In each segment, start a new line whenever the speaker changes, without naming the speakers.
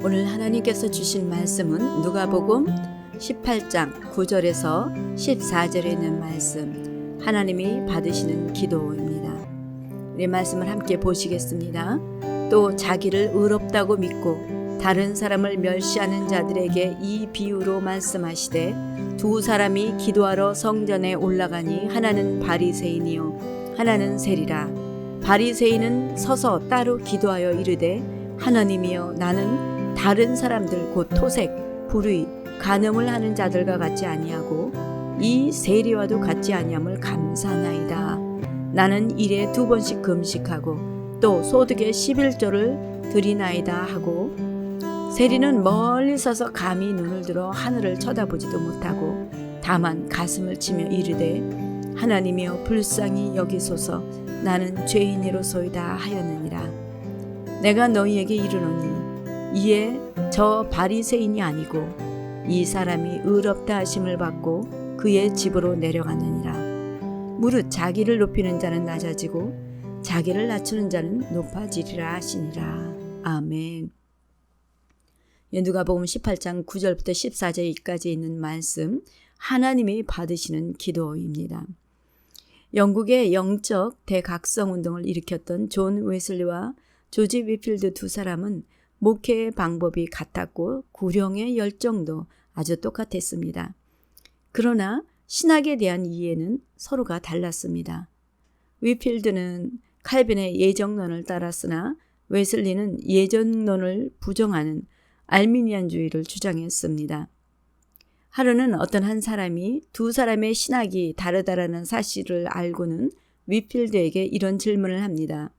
오늘 하나님께서 주신 말씀은 누가복음 18장 9절에서 14절에 있는 말씀, 하나님이 받으시는 기도입니다. 우리 말씀을 함께 보시겠습니다. 또 자기를 의롭다고 믿고 다른 사람을 멸시하는 자들에게 이 비유로 말씀하시되, 두 사람이 기도하러 성전에 올라가니 하나는 바리새인이요 하나는 세리라. 바리새인은 서서 따로 기도하여 이르되, 하나님이여, 나는 다른 사람들 곧 토색, 불의, 간음을 하는 자들과 같지 아니하고 이 세리와도 같지 아니함을 감사하나이다. 나는 일에 2번씩 금식하고 또 소득의 11조를 드리나이다 하고, 세리는 멀리 서서 감히 눈을 들어 하늘을 쳐다보지도 못하고 다만 가슴을 치며 이르되, 하나님이여 불쌍히 여기소서, 나는 죄인이로소이다 하였느니라. 내가 너희에게 이르노니 이에 저 바리새인이 아니고 이 사람이 의롭다 하심을 받고 그의 집으로 내려가느니라. 무릇 자기를 높이는 자는 낮아지고 자기를 낮추는 자는 높아지리라 하시니라. 아멘. 누가복음 18장 9절부터 14절까지 있는 말씀, 하나님이 받으시는 기도입니다. 영국의 영적 대각성 운동을 일으켰던 존 웨슬리와 조지 위필드 두 사람은 목회의 방법이 같았고 구령의 열정도 아주 똑같았습니다. 그러나 신학에 대한 이해는 서로가 달랐습니다. 위필드는 칼빈의 예정론을 따랐으나 웨슬리는 예정론을 부정하는 알미니안주의를 주장했습니다. 하루는 어떤 한 사람이 두 사람의 신학이 다르다라는 사실을 알고는 위필드에게 이런 질문을 합니다.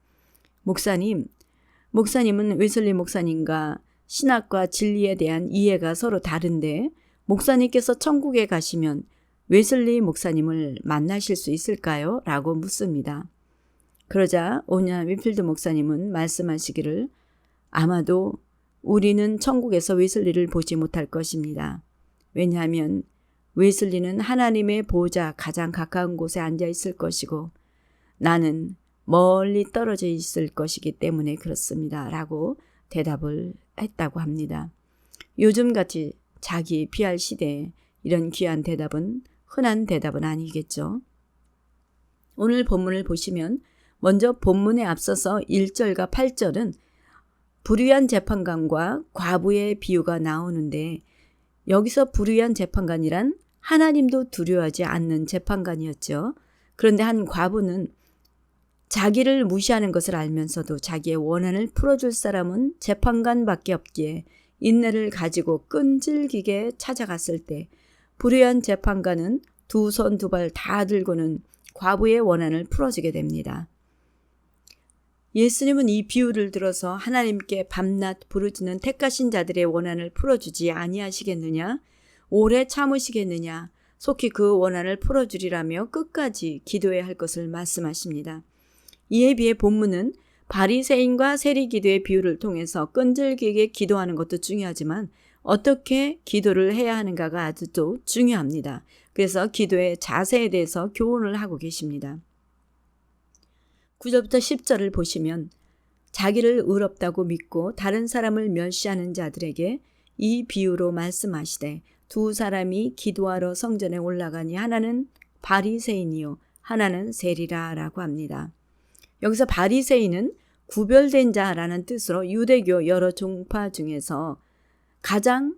목사님은 웨슬리 목사님과 신학과 진리에 대한 이해가 서로 다른데 목사님께서 천국에 가시면 웨슬리 목사님을 만나실 수 있을까요? 라고 묻습니다. 그러자 오냐 위필드 목사님은 말씀하시기를, 아마도 우리는 천국에서 웨슬리를 보지 못할 것입니다. 왜냐하면 웨슬리는 하나님의 보좌 가장 가까운 곳에 앉아 있을 것이고 나는 멀리 떨어져 있을 것이기 때문에 그렇습니다. 라고 대답을 했다고 합니다. 요즘같이 자기 비할 시대에 이런 귀한 대답은 흔한 대답은 아니겠죠. 오늘 본문을 보시면 먼저 본문에 앞서서 1절과 8절은 불의한 재판관과 과부의 비유가 나오는데, 여기서 불의한 재판관이란 하나님도 두려워하지 않는 재판관이었죠. 그런데 한 과부는 자기를 무시하는 것을 알면서도 자기의 원한을 풀어줄 사람은 재판관밖에 없기에 인내를 가지고 끈질기게 찾아갔을 때, 불의한 재판관은 두 손 두 발 다 들고는 과부의 원한을 풀어주게 됩니다. 예수님은 이 비유를 들어서 하나님께 밤낮 부르짖는 택하신 자들의 원한을 풀어주지 아니하시겠느냐? 오래 참으시겠느냐? 속히 그 원한을 풀어주리라며 끝까지 기도해야 할 것을 말씀하십니다. 이에 비해 본문은 바리새인과 세리 기도의 비유를 통해서 끈질기게 기도하는 것도 중요하지만 어떻게 기도를 해야 하는가가 아주 또 중요합니다. 그래서 기도의 자세에 대해서 교훈을 하고 계십니다. 9절부터 10절을 보시면 자기를 의롭다고 믿고 다른 사람을 멸시하는 자들에게 이 비유로 말씀하시되, 두 사람이 기도하러 성전에 올라가니 하나는 바리새인이요 하나는 세리라 라고 합니다. 여기서 바리새인은 구별된 자라는 뜻으로 유대교 여러 종파 중에서 가장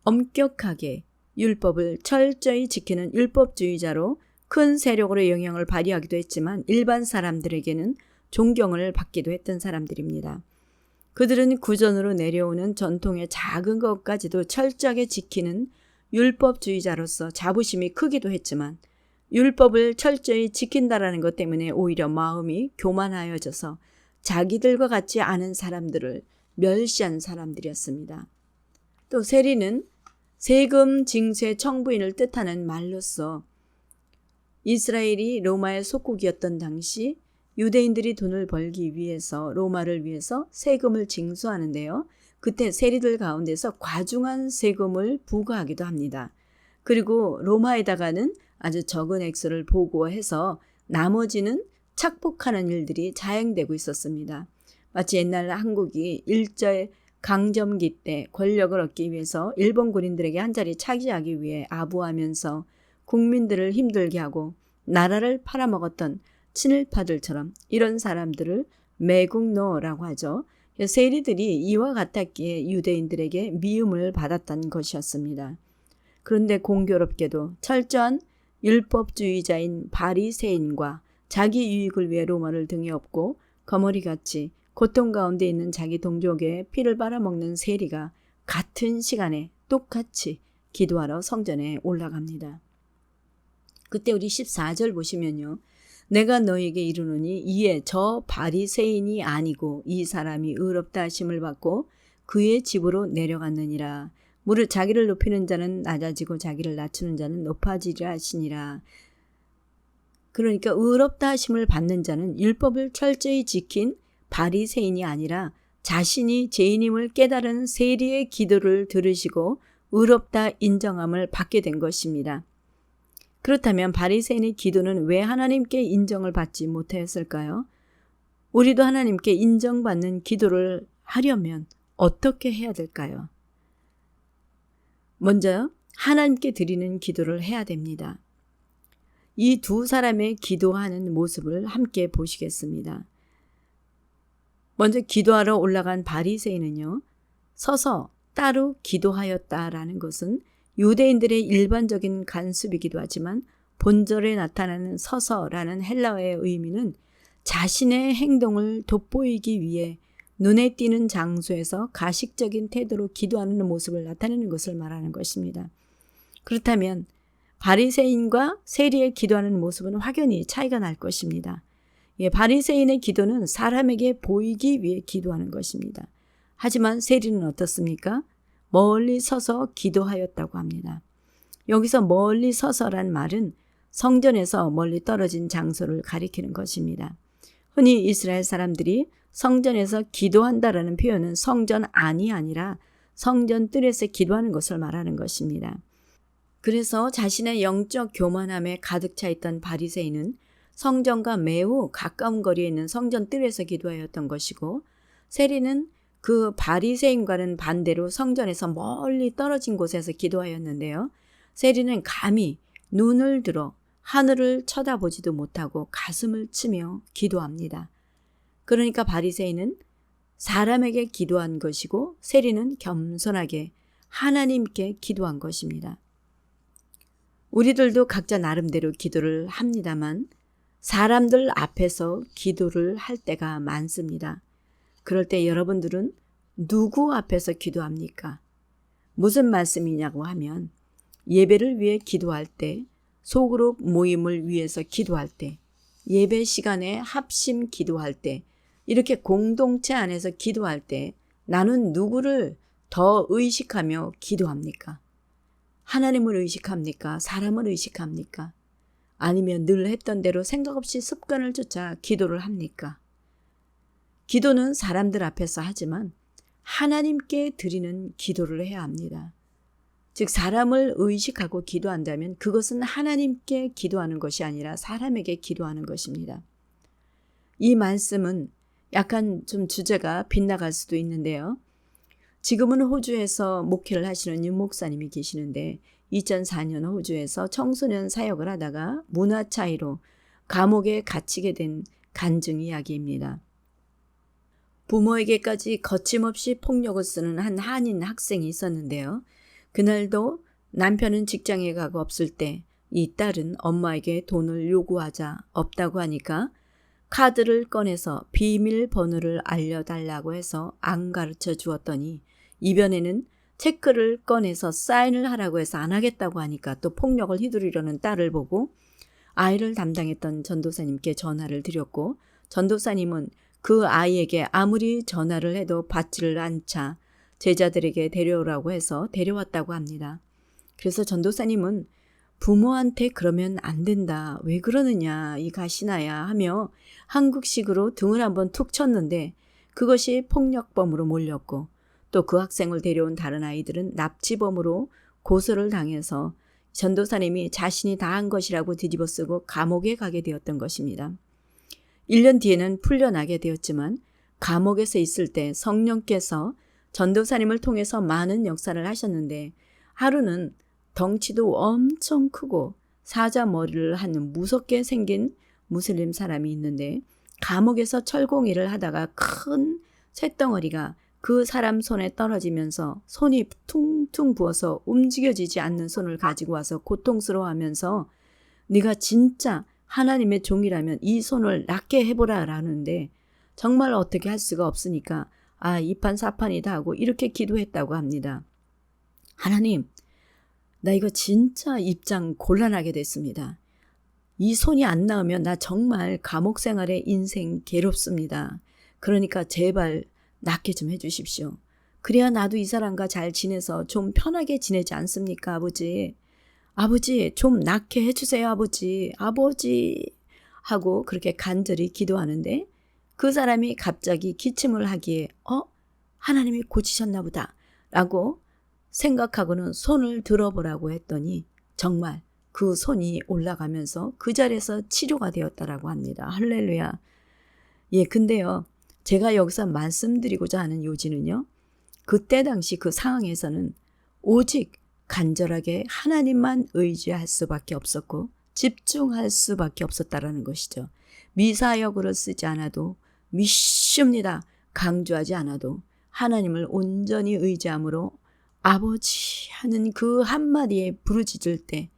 엄격하게 율법을 철저히 지키는 율법주의자로 큰 세력으로 영향을 발휘하기도 했지만 일반 사람들에게는 존경을 받기도 했던 사람들입니다. 그들은 구전으로 내려오는 전통의 작은 것까지도 철저하게 지키는 율법주의자로서 자부심이 크기도 했지만 율법을 철저히 지킨다라는 것 때문에 오히려 마음이 교만하여져서 자기들과 같지 않은 사람들을 멸시한 사람들이었습니다. 또 세리는 세금 징세 청부인을 뜻하는 말로서 이스라엘이 로마의 속국이었던 당시 유대인들이 돈을 벌기 위해서 로마를 위해서 세금을 징수하는데요. 그때 세리들 가운데서 과중한 세금을 부과하기도 합니다. 그리고 로마에다가는 아주 적은 액수를 보고해서 나머지는 착복하는 일들이 자행되고 있었습니다. 마치 옛날 한국이 일제 강점기 때 권력을 얻기 위해서 일본 군인들에게 한 자리 차지하기 위해 아부하면서 국민들을 힘들게 하고 나라를 팔아먹었던 친일파들처럼 이런 사람들을 매국노라고 하죠. 세리들이 이와 같았기에 유대인들에게 미움을 받았던 것이었습니다. 그런데 공교롭게도 철저한 율법주의자인 바리새인과 자기 유익을 위해 로마를 등에 업고 거머리같이 고통 가운데 있는 자기 동족의 피를 빨아먹는 세리가 같은 시간에 똑같이 기도하러 성전에 올라갑니다. 그때 우리 14절 보시면요. 내가 너에게 이르노니 이에 저 바리새인이 아니고 이 사람이 의롭다 하심을 받고 그의 집으로 내려갔느니라. 무릇 자기를 높이는 자는 낮아지고 자기를 낮추는 자는 높아지리라 하시니라. 그러니까 의롭다 하심을 받는 자는 율법을 철저히 지킨 바리새인이 아니라 자신이 죄인임을 깨달은 세리의 기도를 들으시고 의롭다 인정함을 받게 된 것입니다. 그렇다면 바리새인의 기도는 왜 하나님께 인정을 받지 못하였을까요? 우리도 하나님께 인정받는 기도를 하려면 어떻게 해야 될까요? 먼저 하나님께 드리는 기도를 해야 됩니다. 이 두 사람의 기도하는 모습을 함께 보시겠습니다. 먼저 기도하러 올라간 바리새인은요. 서서 따로 기도하였다라는 것은 유대인들의 일반적인 간습이기도 하지만 본절에 나타나는 서서라는 헬라어의 의미는 자신의 행동을 돋보이기 위해 눈에 띄는 장소에서 가식적인 태도로 기도하는 모습을 나타내는 것을 말하는 것입니다. 그렇다면 바리새인과 세리의 기도하는 모습은 확연히 차이가 날 것입니다. 바리새인의 기도는 사람에게 보이기 위해 기도하는 것입니다. 하지만 세리는 어떻습니까? 멀리 서서 기도하였다고 합니다. 여기서 멀리 서서란 말은 성전에서 멀리 떨어진 장소를 가리키는 것입니다. 흔히 이스라엘 사람들이 성전에서 기도한다라는 표현은 성전 안이 아니라 성전 뜰에서 기도하는 것을 말하는 것입니다. 그래서 자신의 영적 교만함에 가득 차 있던 바리새인은 성전과 매우 가까운 거리에 있는 성전 뜰에서 기도하였던 것이고 세리는 그 바리새인과는 반대로 성전에서 멀리 떨어진 곳에서 기도하였는데요. 세리는 감히 눈을 들어 하늘을 쳐다보지도 못하고 가슴을 치며 기도합니다. 그러니까 바리새인은 사람에게 기도한 것이고 세리는 겸손하게 하나님께 기도한 것입니다. 우리들도 각자 나름대로 기도를 합니다만 사람들 앞에서 기도를 할 때가 많습니다. 그럴 때 여러분들은 누구 앞에서 기도합니까? 무슨 말씀이냐고 하면 예배를 위해 기도할 때, 소그룹 모임을 위해서 기도할 때, 예배 시간에 합심 기도할 때, 이렇게 공동체 안에서 기도할 때 나는 누구를 더 의식하며 기도합니까? 하나님을 의식합니까? 사람을 의식합니까? 아니면 늘 했던 대로 생각 없이 습관을 쫓아 기도를 합니까? 기도는 사람들 앞에서 하지만 하나님께 드리는 기도를 해야 합니다. 즉 사람을 의식하고 기도한다면 그것은 하나님께 기도하는 것이 아니라 사람에게 기도하는 것입니다. 이 말씀은 약간 좀 주제가 빗나갈 수도 있는데요. 지금은 호주에서 목회를 하시는 윤 목사님이 계시는데 2004년 호주에서 청소년 사역을 하다가 문화 차이로 감옥에 갇히게 된 간증 이야기입니다. 부모에게까지 거침없이 폭력을 쓰는 한 한인 학생이 있었는데요. 그날도 남편은 직장에 가고 없을 때 이 딸은 엄마에게 돈을 요구하자 없다고 하니까 카드를 꺼내서 비밀번호를 알려달라고 해서 안 가르쳐 주었더니 이번에는 체크를 꺼내서 사인을 하라고 해서 안 하겠다고 하니까 또 폭력을 휘두르려는 딸을 보고 아이를 담당했던 전도사님께 전화를 드렸고 전도사님은 그 아이에게 아무리 전화를 해도 받지를 않자 제자들에게 데려오라고 해서 데려왔다고 합니다. 그래서 전도사님은 부모한테 그러면 안 된다. 왜 그러느냐 이 가시나야 하며 한국식으로 등을 한번 툭 쳤는데 그것이 폭력범으로 몰렸고 또 그 학생을 데려온 다른 아이들은 납치범으로 고소를 당해서 전도사님이 자신이 다 한 것이라고 뒤집어쓰고 감옥에 가게 되었던 것입니다. 1년 뒤에는 풀려나게 되었지만 감옥에서 있을 때 성령께서 전도사님을 통해서 많은 역사를 하셨는데 하루는 덩치도 엄청 크고 사자 머리를 하는 무섭게 생긴 무슬림 사람이 있는데 감옥에서 철공일을 하다가 큰 쇳덩어리가 그 사람 손에 떨어지면서 손이 퉁퉁 부어서 움직여지지 않는 손을 가지고 와서 고통스러워하면서 네가 진짜 하나님의 종이라면 이 손을 낫게 해보라 라는데 정말 어떻게 할 수가 없으니까 이판사판이다 하고 이렇게 기도했다고 합니다. 하나님, 나 이거 진짜 입장 곤란하게 됐습니다. 이 손이 안 나오면 나 정말 감옥 생활에 인생 괴롭습니다. 그러니까 제발 낫게 좀 해주십시오. 그래야 나도 이 사람과 잘 지내서 좀 편하게 지내지 않습니까, 아버지? 아버지, 좀 낫게 해주세요, 아버지. 아버지 하고 그렇게 간절히 기도하는데 그 사람이 갑자기 기침을 하기에 하나님이 고치셨나 보다 라고 생각하고는 손을 들어보라고 했더니 정말 그 손이 올라가면서 그 자리에서 치료가 되었다라고 합니다. 할렐루야. 근데요. 제가 여기서 말씀드리고자 하는 요지는요. 그때 당시 그 상황에서는 오직 간절하게 하나님만 의지할 수밖에 없었고 집중할 수밖에 없었다라는 것이죠. 미사역으로 쓰지 않아도 믿습니다. 강조하지 않아도 하나님을 온전히 의지함으로 아버지 하는 그 한마디에 부르짖을 때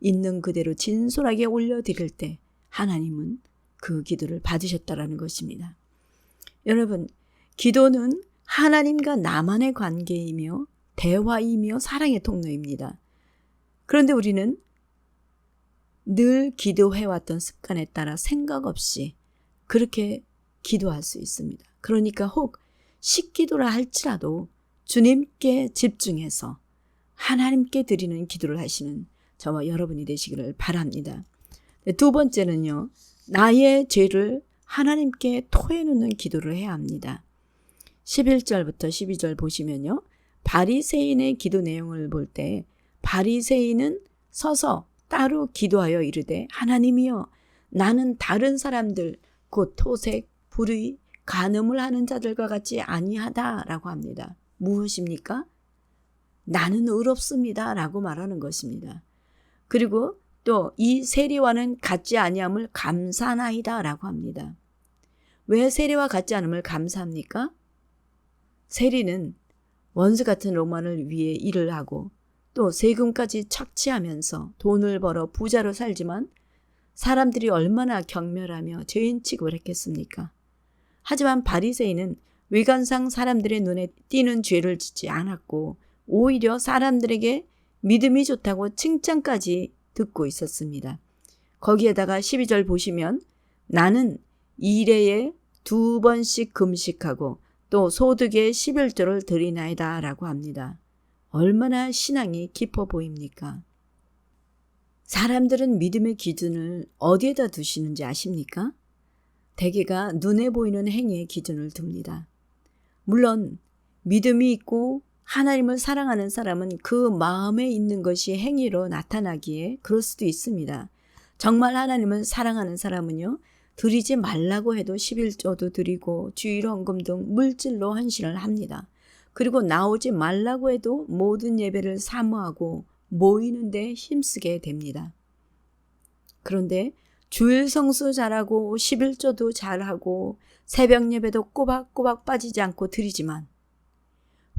있는 그대로 진솔하게 올려드릴 때 하나님은 그 기도를 받으셨다라는 것입니다. 여러분, 기도는 하나님과 나만의 관계이며 대화이며 사랑의 통로입니다. 그런데 우리는 늘 기도해왔던 습관에 따라 생각 없이 그렇게 기도할 수 있습니다. 그러니까 혹 식기도라 할지라도 주님께 집중해서 하나님께 드리는 기도를 하시는 저와 여러분이 되시기를 바랍니다. 두 번째는요. 나의 죄를 하나님께 토해놓는 기도를 해야 합니다. 11절부터 12절 보시면요. 바리새인의 기도 내용을 볼 때 바리새인은 서서 따로 기도하여 이르되 하나님이여 나는 다른 사람들 곧 토색, 불의, 간음을 하는 자들과 같이 아니하다라고 합니다. 무엇입니까? 나는 의롭습니다 라고 말하는 것입니다. 그리고 또 이 세리와는 같지 아니함을 감사하나이다 라고 합니다. 왜 세리와 같지 않음을 감사합니까? 세리는 원수 같은 로마를 위해 일을 하고 또 세금까지 착취하면서 돈을 벌어 부자로 살지만 사람들이 얼마나 경멸하며 죄인 취급을 했겠습니까? 하지만 바리새인은 외관상 사람들의 눈에 띄는 죄를 짓지 않았고 오히려 사람들에게 믿음이 좋다고 칭찬까지 듣고 있었습니다. 거기에다가 12절 보시면 나는 일해에 2번씩 금식하고 또 소득의 11조를 드리나이다 라고 합니다. 얼마나 신앙이 깊어 보입니까? 사람들은 믿음의 기준을 어디에다 두시는지 아십니까? 대개가 눈에 보이는 행위의 기준을 둡니다. 물론 믿음이 있고 하나님을 사랑하는 사람은 그 마음에 있는 것이 행위로 나타나기에 그럴 수도 있습니다. 정말 하나님을 사랑하는 사람은요. 드리지 말라고 해도 11조도 드리고 주일헌금 등 물질로 헌신을 합니다. 그리고 나오지 말라고 해도 모든 예배를 사모하고 모이는 데 힘쓰게 됩니다. 그런데 주일 성수 잘하고 11조도 잘하고 새벽 예배도 꼬박꼬박 빠지지 않고 드리지만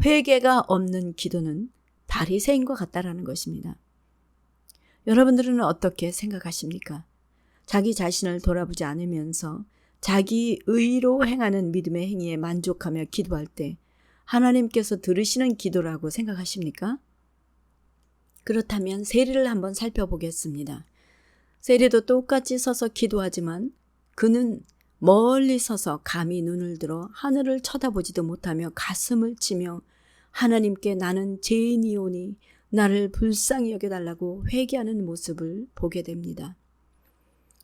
회개가 없는 기도는 바리새인과 같다라는 것입니다. 여러분들은 어떻게 생각하십니까? 자기 자신을 돌아보지 않으면서 자기 의로 행하는 믿음의 행위에 만족하며 기도할 때 하나님께서 들으시는 기도라고 생각하십니까? 그렇다면 세리를 한번 살펴보겠습니다. 세리도 똑같이 서서 기도하지만 그는 멀리 서서 감히 눈을 들어 하늘을 쳐다보지도 못하며 가슴을 치며 하나님께 나는 죄인이오니 나를 불쌍히 여겨달라고 회개하는 모습을 보게 됩니다.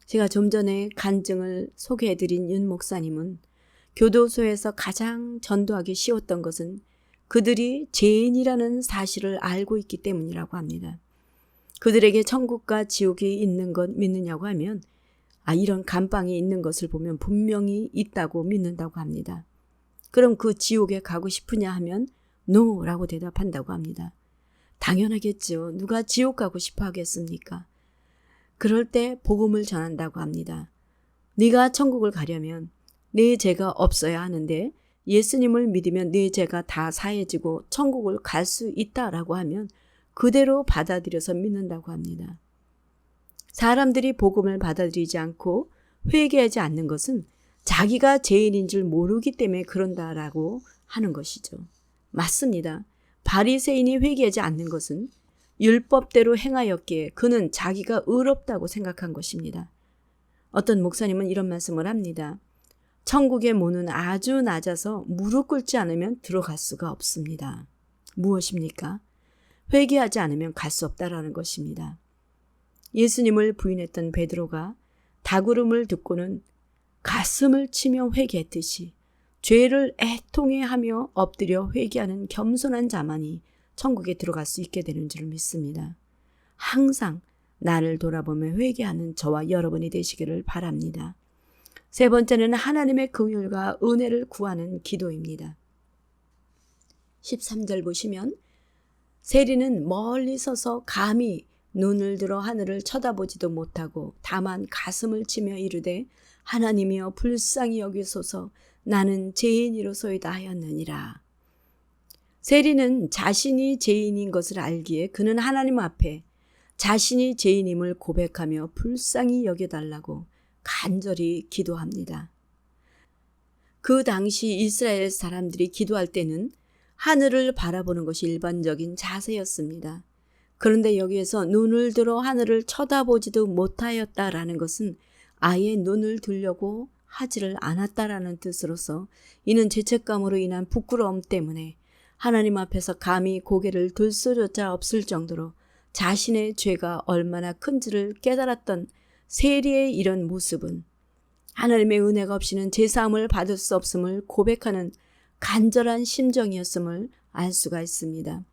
제가 좀 전에 간증을 소개해드린 윤 목사님은 교도소에서 가장 전도하기 쉬웠던 것은 그들이 죄인이라는 사실을 알고 있기 때문이라고 합니다. 그들에게 천국과 지옥이 있는 것 믿느냐고 하면 이런 감방이 있는 것을 보면 분명히 있다고 믿는다고 합니다. 그럼 그 지옥에 가고 싶으냐 하면 노라고 대답한다고 합니다. 당연하겠죠. 누가 지옥 가고 싶어 하겠습니까? 그럴 때 복음을 전한다고 합니다. 네가 천국을 가려면 네 죄가 없어야 하는데 예수님을 믿으면 네 죄가 다 사해지고 천국을 갈 수 있다라고 하면 그대로 받아들여서 믿는다고 합니다. 사람들이 복음을 받아들이지 않고 회개하지 않는 것은 자기가 죄인인 줄 모르기 때문에 그런다라고 하는 것이죠. 맞습니다. 바리새인이 회개하지 않는 것은 율법대로 행하였기에 그는 자기가 의롭다고 생각한 것입니다. 어떤 목사님은 이런 말씀을 합니다. 천국의 문은 아주 낮아서 무릎 꿇지 않으면 들어갈 수가 없습니다. 무엇입니까? 회개하지 않으면 갈 수 없다라는 것입니다. 예수님을 부인했던 베드로가 닭울음을 듣고는 가슴을 치며 회개했듯이 죄를 애통해하며 엎드려 회개하는 겸손한 자만이 천국에 들어갈 수 있게 되는 줄 믿습니다. 항상 나를 돌아보며 회개하는 저와 여러분이 되시기를 바랍니다. 세 번째는 하나님의 긍휼과 은혜를 구하는 기도입니다. 13절 보시면 세리는 멀리 서서 감히 눈을 들어 하늘을 쳐다보지도 못하고 다만 가슴을 치며 이르되 하나님이여 불쌍히 여기소서 나는 죄인이로소이다 하였느니라. 세리는 자신이 죄인인 것을 알기에 그는 하나님 앞에 자신이 죄인임을 고백하며 불쌍히 여겨달라고 간절히 기도합니다. 그 당시 이스라엘 사람들이 기도할 때는 하늘을 바라보는 것이 일반적인 자세였습니다. 그런데 여기에서 눈을 들어 하늘을 쳐다보지도 못하였다라는 것은 아예 눈을 들려고 하지를 않았다라는 뜻으로서 이는 죄책감으로 인한 부끄러움 때문에 하나님 앞에서 감히 고개를 들 수조차 없을 정도로 자신의 죄가 얼마나 큰지를 깨달았던 세리의 이런 모습은 하나님의 은혜가 없이는 제사함을 받을 수 없음을 고백하는 간절한 심정이었음을 알 수가 있습니다.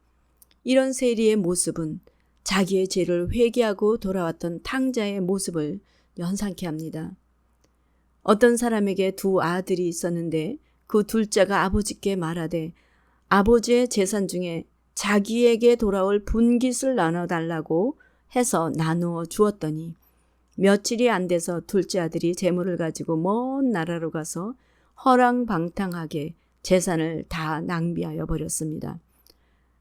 이런 세리의 모습은 자기의 죄를 회개하고 돌아왔던 탕자의 모습을 연상케 합니다. 어떤 사람에게 두 아들이 있었는데 그 둘째가 아버지께 말하되 아버지의 재산 중에 자기에게 돌아올 분깃을 나눠달라고 해서 나누어 주었더니 며칠이 안 돼서 둘째 아들이 재물을 가지고 먼 나라로 가서 허랑방탕하게 재산을 다 낭비하여 버렸습니다.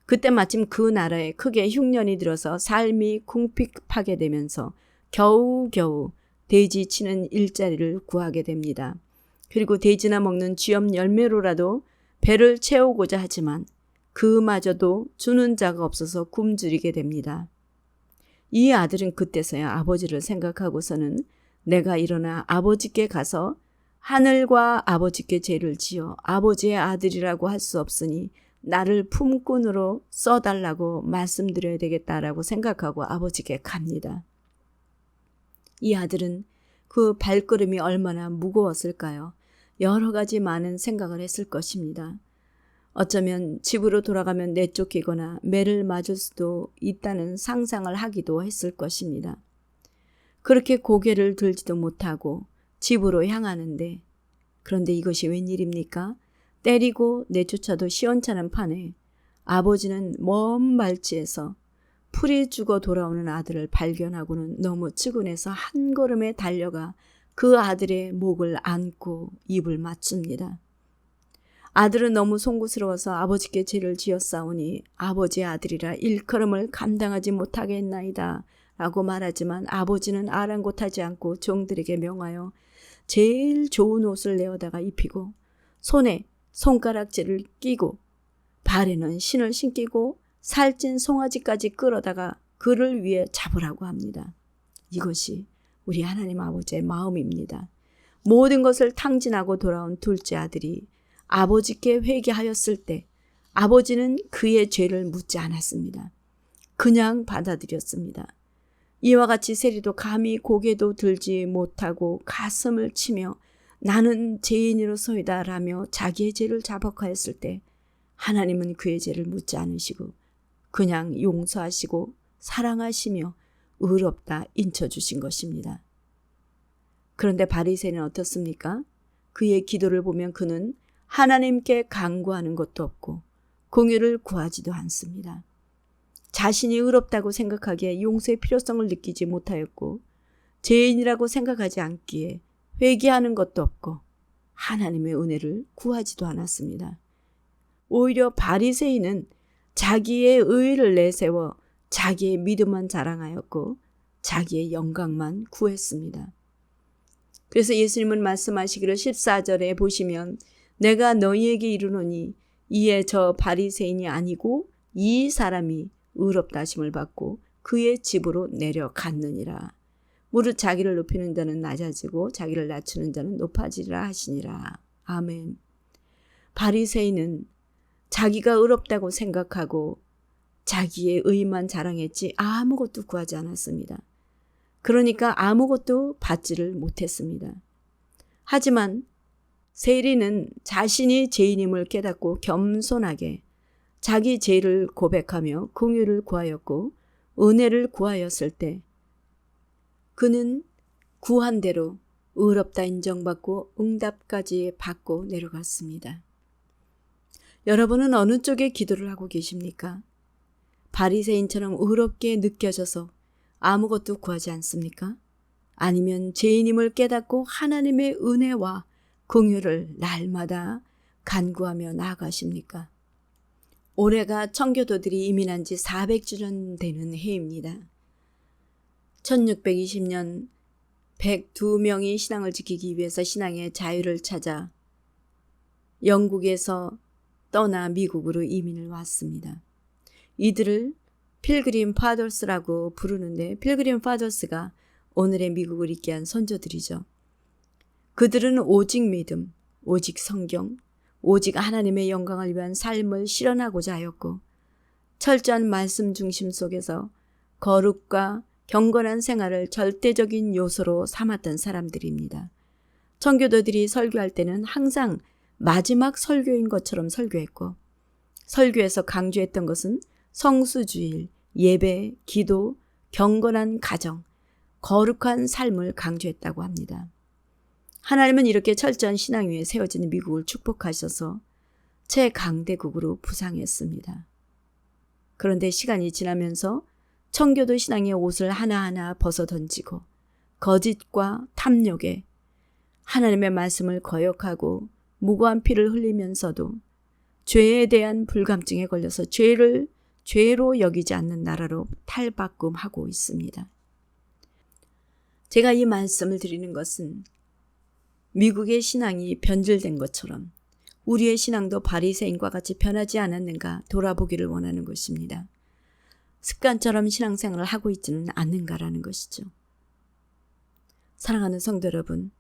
그때 마침 그 나라에 크게 흉년이 들어서 삶이 궁핍하게 되면서 겨우겨우 돼지 치는 일자리를 구하게 됩니다. 그리고 돼지나 먹는 쥐염 열매로라도 배를 채우고자 하지만 그마저도 주는 자가 없어서 굶주리게 됩니다. 이 아들은 그때서야 아버지를 생각하고서는 내가 일어나 아버지께 가서 하늘과 아버지께 죄를 지어 아버지의 아들이라고 할 수 없으니 나를 품꾼으로 써달라고 말씀드려야 되겠다라고 생각하고 아버지께 갑니다. 이 아들은 그 발걸음이 얼마나 무거웠을까요? 여러 가지 많은 생각을 했을 것입니다. 어쩌면 집으로 돌아가면 내쫓기거나 매를 맞을 수도 있다는 상상을 하기도 했을 것입니다. 그렇게 고개를 들지도 못하고 집으로 향하는데 그런데 이것이 웬일입니까? 때리고 내쫓아도 시원찮은 판에 아버지는 먼 말지에서 풀이 죽어 돌아오는 아들을 발견하고는 너무 측은해서 한 걸음에 달려가 그 아들의 목을 안고 입을 맞춥니다. 아들은 너무 송구스러워서 아버지께 죄를 지었사오니 아버지의 아들이라 일컬음을 감당하지 못하겠나이다 라고 말하지만 아버지는 아랑곳하지 않고 종들에게 명하여 제일 좋은 옷을 내어다가 입히고 손에 손가락질을 끼고 발에는 신을 신기고 살찐 송아지까지 끌어다가 그를 위해 잡으라고 합니다. 이것이 우리 하나님 아버지의 마음입니다. 모든 것을 탕진하고 돌아온 둘째 아들이 아버지께 회개하였을 때 아버지는 그의 죄를 묻지 않았습니다. 그냥 받아들였습니다. 이와 같이 세리도 감히 고개도 들지 못하고 가슴을 치며 나는 죄인으로소이다 라며 자기의 죄를 자복하였을 때 하나님은 그의 죄를 묻지 않으시고 그냥 용서하시고 사랑하시며 의롭다 인쳐주신 것입니다. 그런데 바리새인은 어떻습니까? 그의 기도를 보면 그는 하나님께 간구하는 것도 없고 공유를 구하지도 않습니다. 자신이 의롭다고 생각하기에 용서의 필요성을 느끼지 못하였고 죄인이라고 생각하지 않기에 회개하는 것도 없고 하나님의 은혜를 구하지도 않았습니다. 오히려 바리새인은 자기의 의의를 내세워 자기의 믿음만 자랑하였고 자기의 영광만 구했습니다. 그래서 예수님은 말씀하시기를 14절에 보시면 내가 너희에게 이르노니 이에 저 바리새인이 아니고 이 사람이 의롭다 하심을 받고 그의 집으로 내려갔느니라. 무릇 자기를 높이는 자는 낮아지고 자기를 낮추는 자는 높아지리라 하시니라. 아멘. 바리새인은 자기가 의롭다고 생각하고 자기의 의만 자랑했지 아무것도 구하지 않았습니다. 그러니까 아무것도 받지를 못했습니다. 하지만 세리는 자신이 죄인임을 깨닫고 겸손하게 자기 죄를 고백하며 긍휼을 구하였고 은혜를 구하였을 때 그는 구한 대로 의롭다 인정받고 응답까지 받고 내려갔습니다. 여러분은 어느 쪽에 기도를 하고 계십니까? 바리새인처럼 의롭게 느껴져서 아무것도 구하지 않습니까? 아니면 죄인임을 깨닫고 하나님의 은혜와 긍휼을 날마다 간구하며 나아가십니까? 올해가 청교도들이 이민한 지 400주년 되는 해입니다. 1620년 102명이 신앙을 지키기 위해서 신앙의 자유를 찾아 영국에서 떠나 미국으로 이민을 왔습니다. 이들을 필그림 파더스라고 부르는데 필그림 파더스가 오늘의 미국을 있게 한 선조들이죠. 그들은 오직 믿음, 오직 성경, 오직 하나님의 영광을 위한 삶을 실현하고자 하였고 철저한 말씀 중심 속에서 거룩과 경건한 생활을 절대적인 요소로 삼았던 사람들입니다. 청교도들이 설교할 때는 항상 마지막 설교인 것처럼 설교했고 설교에서 강조했던 것은 성수주일, 예배, 기도, 경건한 가정, 거룩한 삶을 강조했다고 합니다. 하나님은 이렇게 철저한 신앙 위에 세워진 미국을 축복하셔서 최강대국으로 부상했습니다. 그런데 시간이 지나면서 청교도 신앙의 옷을 하나하나 벗어던지고 거짓과 탐욕에 하나님의 말씀을 거역하고 무고한 피를 흘리면서도 죄에 대한 불감증에 걸려서 죄를 죄로 여기지 않는 나라로 탈바꿈하고 있습니다. 제가 이 말씀을 드리는 것은 미국의 신앙이 변질된 것처럼 우리의 신앙도 바리새인과 같이 변하지 않았는가 돌아보기를 원하는 것입니다. 습관처럼 신앙생활을 하고 있지는 않는가라는 것이죠. 사랑하는 성도 여러분,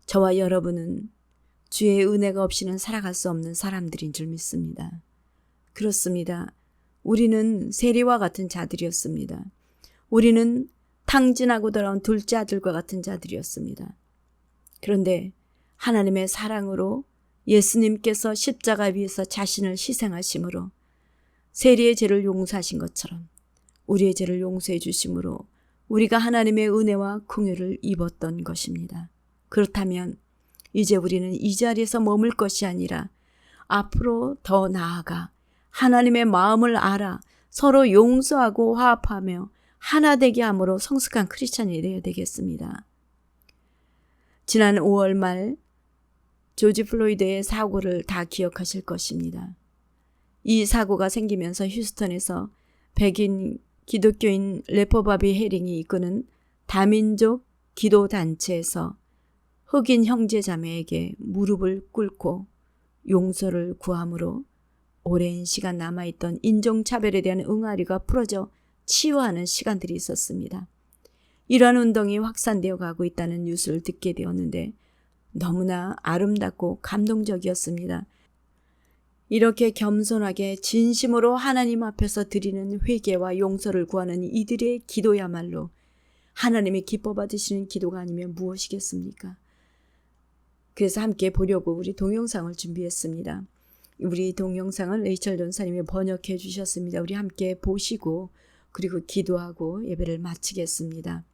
저와 여러분은 주의 은혜가 없이는 살아갈 수 없는 사람들인 줄 믿습니다. 그렇습니다. 우리는 세리와 같은 자들이었습니다. 우리는 탕진하고 돌아온 둘째 아들과 같은 자들이었습니다. 그런데 하나님의 사랑으로 예수님께서 십자가 위에서 자신을 희생하심으로 세리의 죄를 용서하신 것처럼 우리의 죄를 용서해 주심으로 우리가 하나님의 은혜와 긍휼을 입었던 것입니다. 그렇다면 이제 우리는 이 자리에서 머물 것이 아니라 앞으로 더 나아가 하나님의 마음을 알아 서로 용서하고 화합하며 하나 되게 함으로 성숙한 크리스찬이 되어야 되겠습니다. 지난 5월 말 조지 플로이드의 사고를 다 기억하실 것입니다. 이 사고가 생기면서 휴스턴에서 백인 기독교인 레퍼바비 헤링이 이끄는 다민족 기도단체에서 흑인 형제자매에게 무릎을 꿇고 용서를 구함으로 오랜 시간 남아있던 인종차별에 대한 응아리가 풀어져 치유하는 시간들이 있었습니다. 이러한 운동이 확산되어 가고 있다는 뉴스를 듣게 되었는데 너무나 아름답고 감동적이었습니다. 이렇게 겸손하게 진심으로 하나님 앞에서 드리는 회개와 용서를 구하는 이들의 기도야말로 하나님이 기뻐 받으시는 기도가 아니면 무엇이겠습니까? 그래서 함께 보려고 우리 동영상을 준비했습니다. 우리 동영상을 레이첼 전사님이 번역해 주셨습니다. 우리 함께 보시고 그리고 기도하고 예배를 마치겠습니다.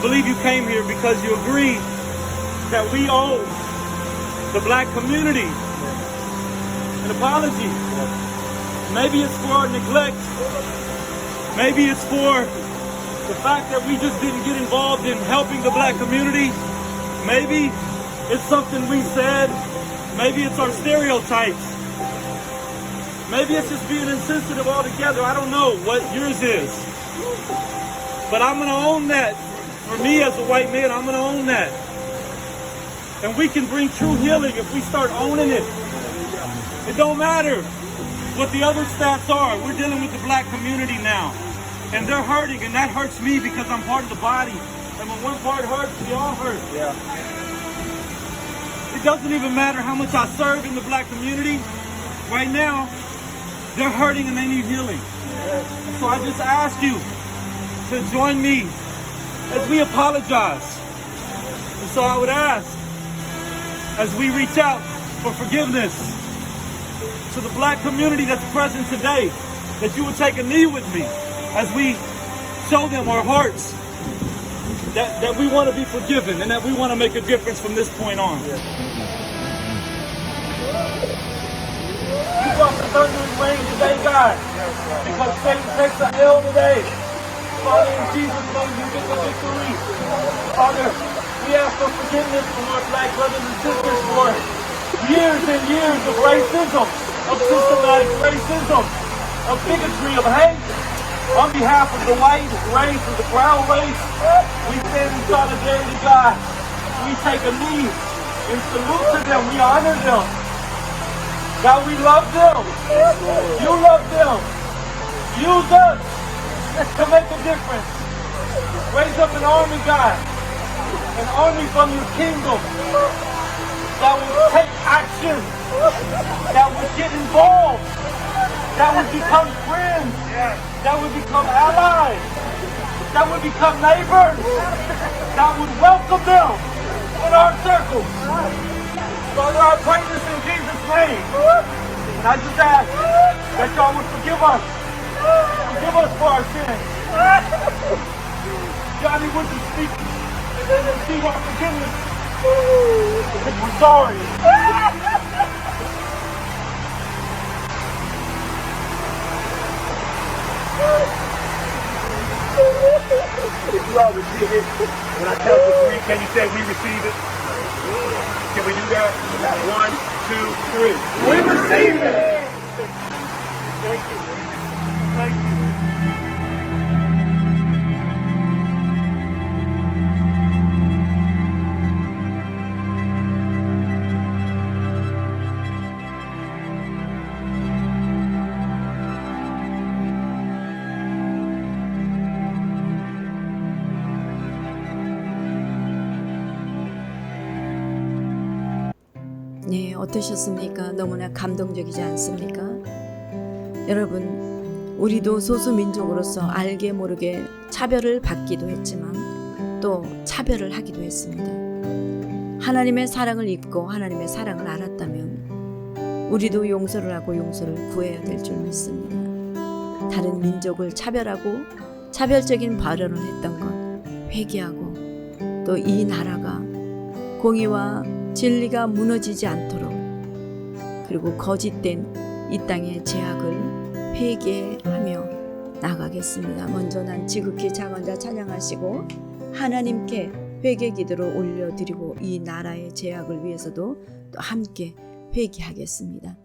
believe you came here because you agree that we owe the black community an apology. Maybe it's for our neglect. Maybe it's for the fact that we just didn't get involved in helping the black community. Maybe it's something we said. Maybe it's our stereotypes. Maybe it's just being insensitive altogether. I don't know what yours is. But I'm going to own that. For me as a white man, I'm going to own that. And we can bring true healing if we start owning it. It don't matter what the other stats are. We're dealing with the black community now. And they're hurting, and that hurts me because I'm part of the body. And when one part hurts, we all hurt.
Yeah.
It doesn't even matter how much I serve in the black community. Right now, they're hurting and they need healing. So I just ask you to join me as we apologize. And so I would ask, as we reach out for forgiveness to the black community that's present today, that you would take a knee with me as we show them our hearts that we want to be forgiven and that we want to make a difference from this point on. You brought the thunder and rain today, God, because Satan takes the L today. Father, in Jesus' name, you get the victory. Father, we ask for forgiveness from our black brothers and sisters for years and years of racism, of systematic racism, of bigotry, of hate. On behalf of the white race, of the brown race, we stand in solidarity, God. We take a knee and salute to them. We honor them. God, we love them. You love them. Use us to make a difference. Raise up an army, God. An army from your kingdom that will take action, that will get involved, that would become friends, that would become allies, that would become neighbors, that would welcome them in our circle. Father, I pray this in Jesus' name. And I just ask that y'all would forgive us. Forgive us for our sins. Johnny, would you speak and receive our forgiveness? We're sorry.
If you all receive it, when I count to 3, can you say we receive it? Can we do that? 1, 2, 3. We receive it! Thank you. Thank you.
네, 어떠셨습니까? 너무나 감동적이지 않습니까? 여러분, 우리도 소수민족으로서 알게 모르게 차별을 받기도 했지만 또 차별을 하기도 했습니다. 하나님의 사랑을 입고 하나님의 사랑을 알았다면 우리도 용서를 하고 용서를 구해야 될 줄 믿습니다. 다른 민족을 차별하고 차별적인 발언을 했던 것 회개하고 또 이 나라가 공의와 진리가 무너지지 않도록 그리고 거짓된 이 땅의 제약을 회개하며 나가겠습니다. 먼저 난 지극히 작은 자 찬양하시고 하나님께 회개 기도를 올려드리고 이 나라의 제약을 위해서도 또 함께 회개하겠습니다.